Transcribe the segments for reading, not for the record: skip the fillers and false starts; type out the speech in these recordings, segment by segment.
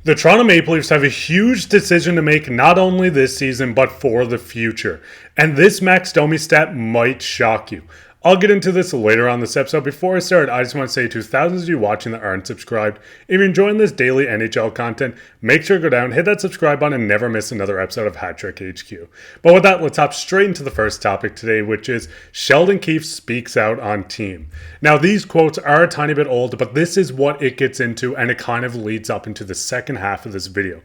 The Toronto Maple Leafs have a huge decision to make not only this season but for the future. And this Max Domi stat might shock you. I'll get into this later on this episode. Before I start, I just want to say to thousands of you watching that aren't subscribed, if you're enjoying this daily NHL content, make sure to go down, hit that subscribe button, and never miss another episode of Hat Trick HQ. But with that, let's hop straight into the first topic today, which is Sheldon Keefe speaks out on team. Now, these quotes are a tiny bit old, but this is what it gets into, and it kind of leads up into the second half of this video.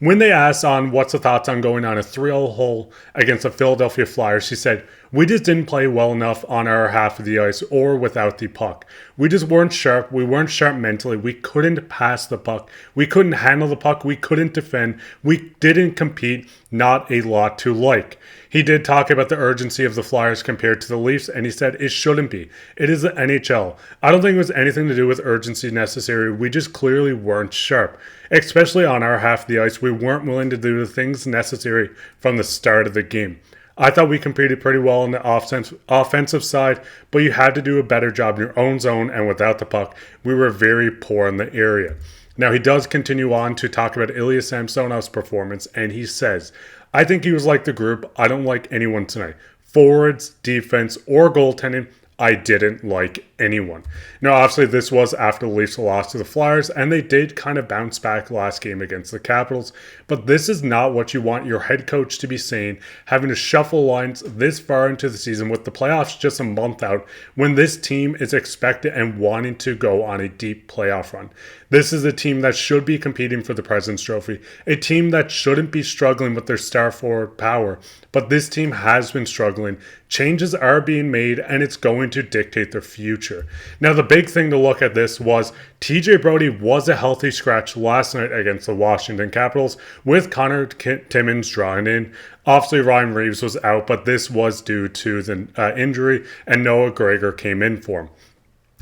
When they asked on what's the thoughts on going on a 3-0 hole against the Philadelphia Flyers, she said, "We just didn't play well enough on our half of the ice or without the puck. We just weren't sharp. We weren't sharp mentally. We couldn't pass the puck. We couldn't handle the puck. We couldn't defend. We didn't compete. Not a lot to like." He did talk about the urgency of the Flyers compared to the Leafs, and he said it shouldn't be. It is the NHL. I don't think it was anything to do with urgency necessary. We just clearly weren't sharp. Especially on our half of the ice, we weren't willing to do the things necessary from the start of the game. I thought we competed pretty well on the offensive side, but you had to do a better job in your own zone, and without the puck, we were very poor in the area. Now, he does continue on to talk about Ilya Samsonov's performance, and he says, "I think he was like the group. I don't like anyone tonight. Forwards, defense, or goaltending, I didn't like anyone." Now, obviously, this was after the Leafs lost to the Flyers, and they did kind of bounce back last game against the Capitals. But this is not what you want your head coach to be saying, having to shuffle lines this far into the season with the playoffs just a month out, when this team is expected and wanting to go on a deep playoff run. This is a team that should be competing for the President's Trophy, a team that shouldn't be struggling with their star forward power, but this team has been struggling. Changes are being made, and it's going to dictate their future. Now, the big thing to look at this was TJ Brodie was a healthy scratch last night against the Washington Capitals, with Connor Timmins drawing in. Obviously, Ryan Reeves was out, but this was due to the injury, and Noah Gregor came in for him.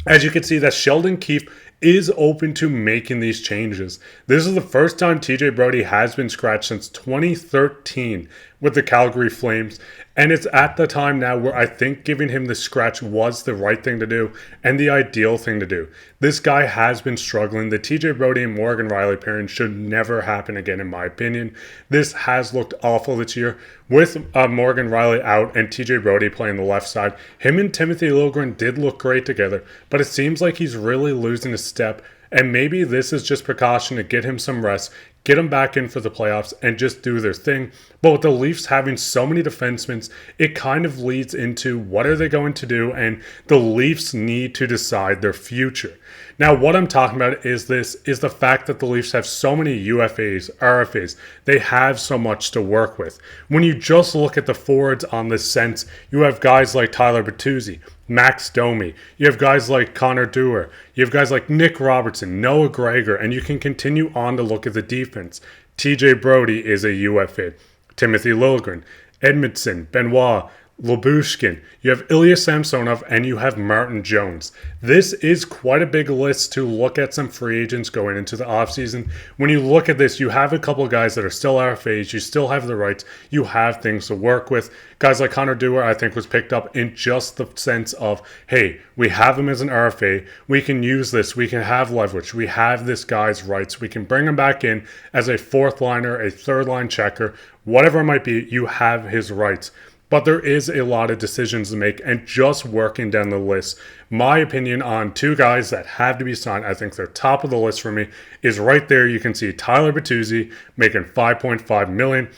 As you can see, that Sheldon Keefe is open to making these changes. This is the first time TJ Brodie has been scratched since 2013 with the Calgary Flames, and it's at the time now where I think giving him the scratch was the right thing to do and the ideal thing to do. This guy has been struggling. The TJ Brodie and Morgan Riley pairing should never happen again, in my opinion. This has looked awful this year with Morgan Riley out and TJ Brodie playing the left side. Him and Timothy Liljegren did look great together, but it seems like he's really losing a step, and maybe this is just precaution to get him some rest, get them back in for the playoffs, and just do their thing. But with the Leafs having so many defensemen, it kind of leads into what are they going to do, and the Leafs need to decide their future. Now, what I'm talking about is the fact that the Leafs have so many UFAs, RFAs. They have so much to work with. When you just look at the forwards on this sense, you have guys like Tyler Bertuzzi, Max Domi. You have guys like Connor Dewar. You have guys like Nick Robertson, Noah Gregor, and you can continue on to look at the defense. TJ Brodie is a UFA. Timothy Liljegren, Edmondson, Benoit, Lyubushkin, you have Ilya Samsonov, and you have Martin Jones. This is quite a big list to look at some free agents going into the offseason. When you look at this, you have a couple of guys that are still RFAs, you still have the rights, you have things to work with. Guys like Connor Dewar, I think, was picked up in just the sense of, hey, we have him as an RFA, we can use this, we can have leverage, we have this guy's rights, we can bring him back in as a fourth liner, a third line checker, whatever it might be, you have his rights. But there is a lot of decisions to make, and just working down the list, my opinion on two guys that have to be signed, I think they're top of the list for me, is right there. You can see Tyler Bertuzzi making $5.5 million.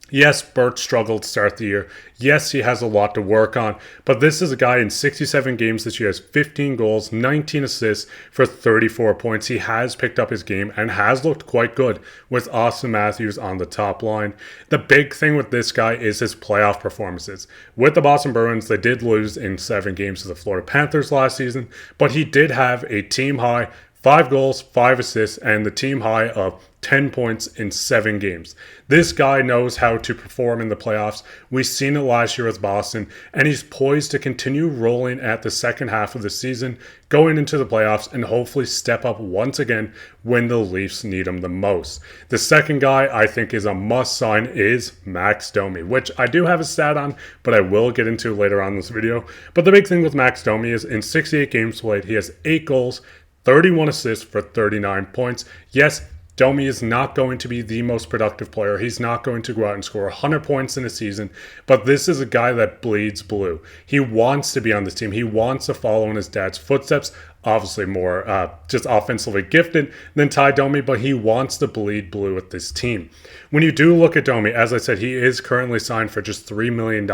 Yes, Bert struggled to start the year. Yes, he has a lot to work on. But this is a guy in 67 games this year, has 15 goals, 19 assists for 34 points. He has picked up his game and has looked quite good with Austin Matthews on the top line. The big thing with this guy is his playoff performances. With the Boston Bruins, they did lose in 7 games to the Florida Panthers last season, but he did have a team high 5 goals, 5 assists, and the team high of 10 points in 7 games. This guy knows how to perform in the playoffs. We've seen it last year with Boston, and he's poised to continue rolling at the second half of the season, going into the playoffs, and hopefully step up once again when the Leafs need him the most. The second guy I think is a must sign is Max Domi, which I do have a stat on, but I will get into later on in this video. But the big thing with Max Domi is in 68 games played, he has 8 goals, 31 assists for 39 points. Yes, Domi is not going to be the most productive player. He's not going to go out and score 100 points in a season, but this is a guy that bleeds blue. He wants to be on this team. He wants to follow in his dad's footsteps. Obviously more just offensively gifted than Ty Domi, but he wants to bleed blue with this team. When you do look at Domi, as I said, he is currently signed for just $3 million.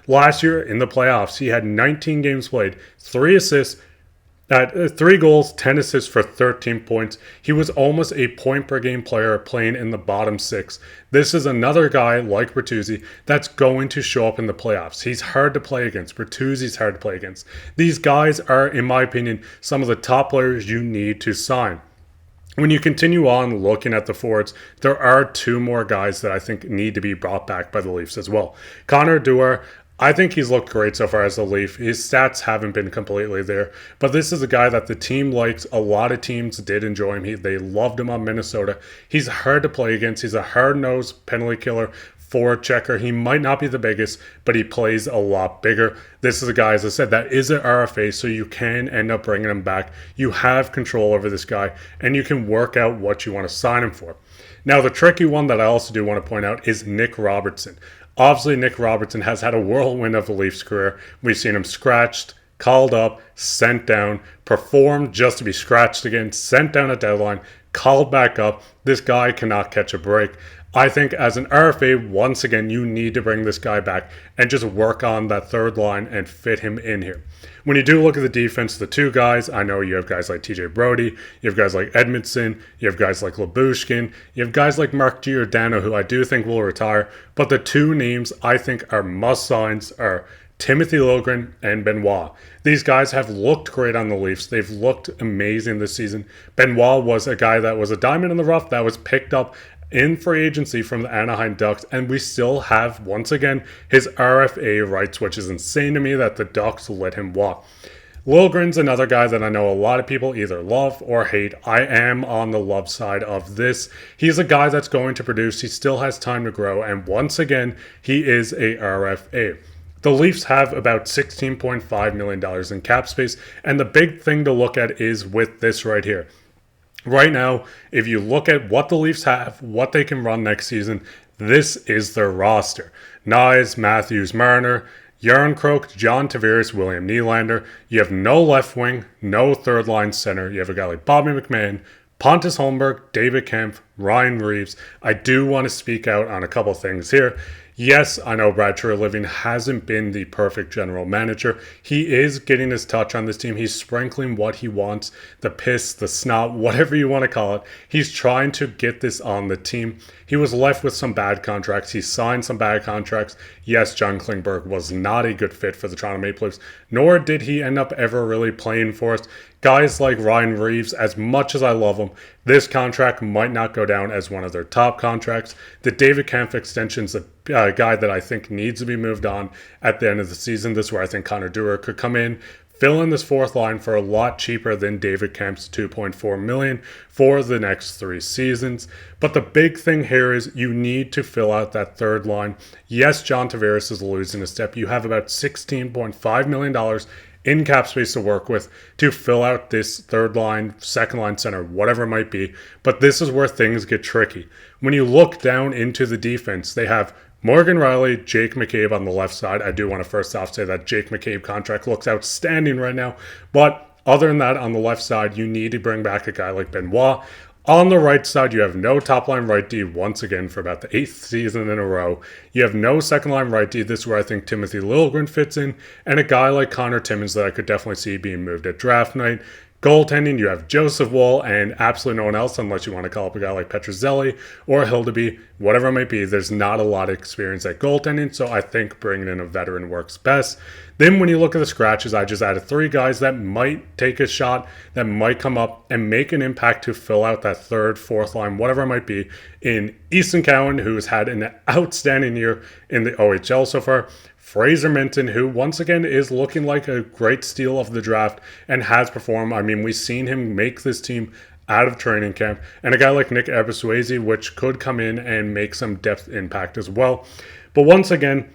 Last year in the playoffs, he had 19 games played, 3 assists, 3 goals, 10 assists for 13 points. He was almost a point per game player playing in the bottom 6. This is another guy like Bertuzzi that's going to show up in the playoffs. He's hard to play against. Bertuzzi's hard to play against. These guys are, in my opinion, some of the top players you need to sign. When you continue on looking at the forwards, there are 2 more guys that I think need to be brought back by the Leafs as well. Connor Dewar, I think he's looked great so far as a Leaf. His stats haven't been completely there, but this is a guy that the team likes. A lot of teams did enjoy him. They loved him on Minnesota. He's hard to play against. He's a hard-nosed penalty killer, forward checker. He might not be the biggest, but he plays a lot bigger. This is a guy, as I said, that is an RFA, so you can end up bringing him back. You have control over this guy, and you can work out what you want to sign him for. Now, the tricky one that I also do want to point out is Nick Robertson. Obviously, Nick Robertson has had a whirlwind of a Leafs career. We've seen him scratched, called up, sent down, performed just to be scratched again, sent down at deadline, called back up. This guy cannot catch a break. I think as an RFA, once again, you need to bring this guy back and just work on that third line and fit him in here. When you do look at the defense, the 2 guys, I know you have guys like TJ Brody, you have guys like Edmondson, you have guys like Lyubushkin, you have guys like Mark Giordano, who I do think will retire, but the 2 names I think are must-signs are Timothy Liljegren and Benoit. These guys have looked great on the Leafs. They've looked amazing this season. Benoit was a guy that was a diamond in the rough that was picked up in free agency from the Anaheim Ducks, and we still have, once again, his RFA rights, which is insane to me that the Ducks let him walk. Liljegren's another guy that I know a lot of people either love or hate. I am on the love side of this. He's a guy that's going to produce. He still has time to grow, and once again, he is a RFA. The Leafs have about $16.5 million in cap space, and the big thing to look at is with this right here. Right now, if you look at what the Leafs have, what they can run next season, this is their roster. Nyes, Matthews, Marner, Järnkrok, John Tavares, William Nylander. You have no left wing, no third line center. You have a guy like Bobby McMahon, Pontus Holmberg, David Kempf, Ryan Reeves. I do want to speak out on a couple things here. Yes, I know Brad Treliving hasn't been the perfect general manager. He is getting his touch on this team. He's sprinkling what he wants, the piss, the snot, whatever you want to call it. He's trying to get this on the team. He was left with some bad contracts. He signed some bad contracts. Yes, John Klingberg was not a good fit for the Toronto Maple Leafs, nor did he end up ever really playing for us. Guys like Ryan Reeves, as much as I love him, this contract might not go down as one of their top contracts. The David Kempf extension's a guy that I think needs to be moved on at the end of the season. This is where I think Connor Dewar could come in, fill in this 4th line for a lot cheaper than David Kemp's $2.4 million for the next 3 seasons. But the big thing here is you need to fill out that 3rd line. Yes, John Tavares is losing a step. You have about $16.5 million in cap space to work with to fill out this 3rd line, 2nd line center, whatever it might be. But this is where things get tricky. When you look down into the defense, they have Morgan Rielly, Jake McCabe on the left side. I do want to first off say that Jake McCabe contract looks outstanding right now. But other than that, on the left side, you need to bring back a guy like Benoit. On the right side, you have no top-line right D once again for about the 8th season in a row. You have no second-line right D. This is where I think Timothy Liljegren fits in. And a guy like Connor Timmins that I could definitely see being moved at draft night. Goaltending, you have Joseph Woll and absolutely no one else unless you want to call up a guy like Petruzzelli or Hildeby, whatever it might be. There's not a lot of experience at goaltending, so I think bringing in a veteran works best. Then when you look at the scratches, I just added 3 guys that might take a shot, that might come up and make an impact to fill out that 3rd, 4th line, whatever it might be, in Easton Cowan, who's had an outstanding year in the OHL so far, Fraser Minton, who once again is looking like a great steal of the draft and has performed. I mean, we've seen him make this team out of training camp. And a guy like Nick Ebersuese, which could come in and make some depth impact as well. But once again,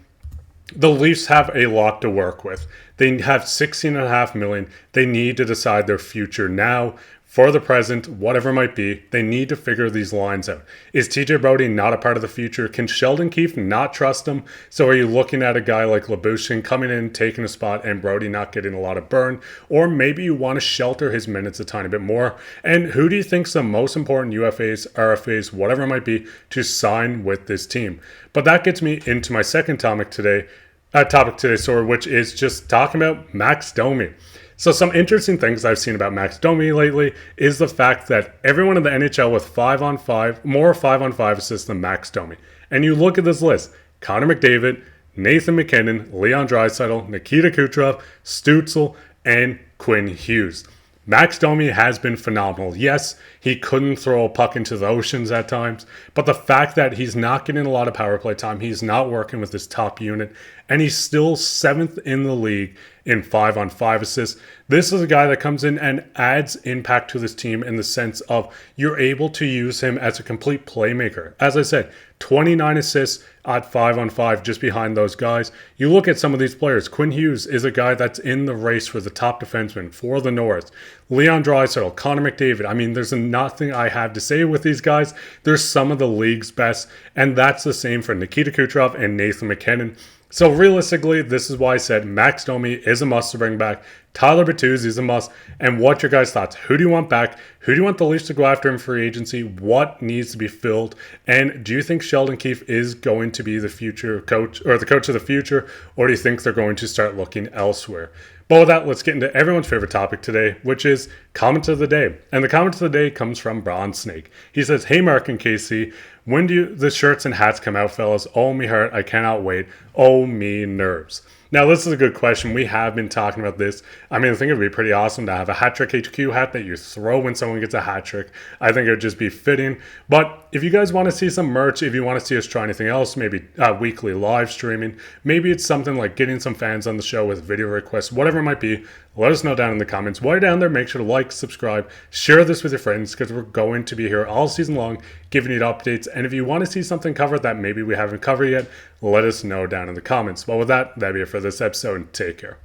the Leafs have a lot to work with. They have $16.5 million. They need to decide their future now. for the present, whatever it might be, they need to figure these lines out. Is TJ Brody not a part of the future? Can Sheldon Keefe not trust him? So are you looking at a guy like Labuschagne coming in, taking a spot, and Brody not getting a lot of burn? Or maybe you want to shelter his minutes a tiny bit more. And who do you think's the most important UFAs, RFAs, whatever it might be, to sign with this team? But that gets me into my second topic today, which is just talking about Max Domi. So some interesting things I've seen about Max Domi lately is the fact that everyone in the NHL with 5-on-5, more 5-on-5 assists than Max Domi. And you look at this list, Connor McDavid, Nathan MacKinnon, Leon Draisaitl, Nikita Kucherov, Stützle, and Quinn Hughes. Max Domi has been phenomenal. Yes, he couldn't throw a puck into the oceans at times, but the fact that he's not getting a lot of power play time, he's not working with his top unit, and he's still 7th in the league in 5-on-5 assists. This is a guy that comes in and adds impact to this team in the sense of you're able to use him as a complete playmaker. As I said, 29 assists at 5-on-5 just behind those guys. You look at some of these players. Quinn Hughes is a guy that's in the race for the top defenseman for the North. Leon Draisaitl, Connor McDavid. I mean, there's nothing I have to say with these guys. They're some of the league's best, and that's the same for Nikita Kucherov and Nathan MacKinnon. So realistically, this is why I said Max Domi is a must to bring back. Tyler Bertuzzi is a must. And what's your guys' thoughts? Who do you want back? Who do you want the Leafs to go after in free agency? What needs to be filled? And do you think Sheldon Keefe is going to be the future coach or the coach of the future? Or do you think they're going to start looking elsewhere? But with that, let's get into everyone's favorite topic today, which is comment of the day. And the comment of the day comes from Bronze Snake. He says, "Hey Mark and Casey, when do the shirts and hats come out, fellas? Oh, me heart, I cannot wait. Oh, me nerves." Now, this is a good question. We have been talking about this. I mean, I think it would be pretty awesome to have a Hat Trick HQ hat that you throw when someone gets a hat trick. I think it would just be fitting. But if you guys want to see some merch, if you want to see us try anything else, maybe weekly live streaming, maybe it's something like getting some fans on the show with video requests, whatever it might be, let us know down in the comments. While you're down there, make sure to like, subscribe, share this with your friends because we're going to be here all season long giving you updates. And if you want to see something covered that maybe we haven't covered yet, let us know down in the comments. Well, with that, that'd be it for this episode. Take care.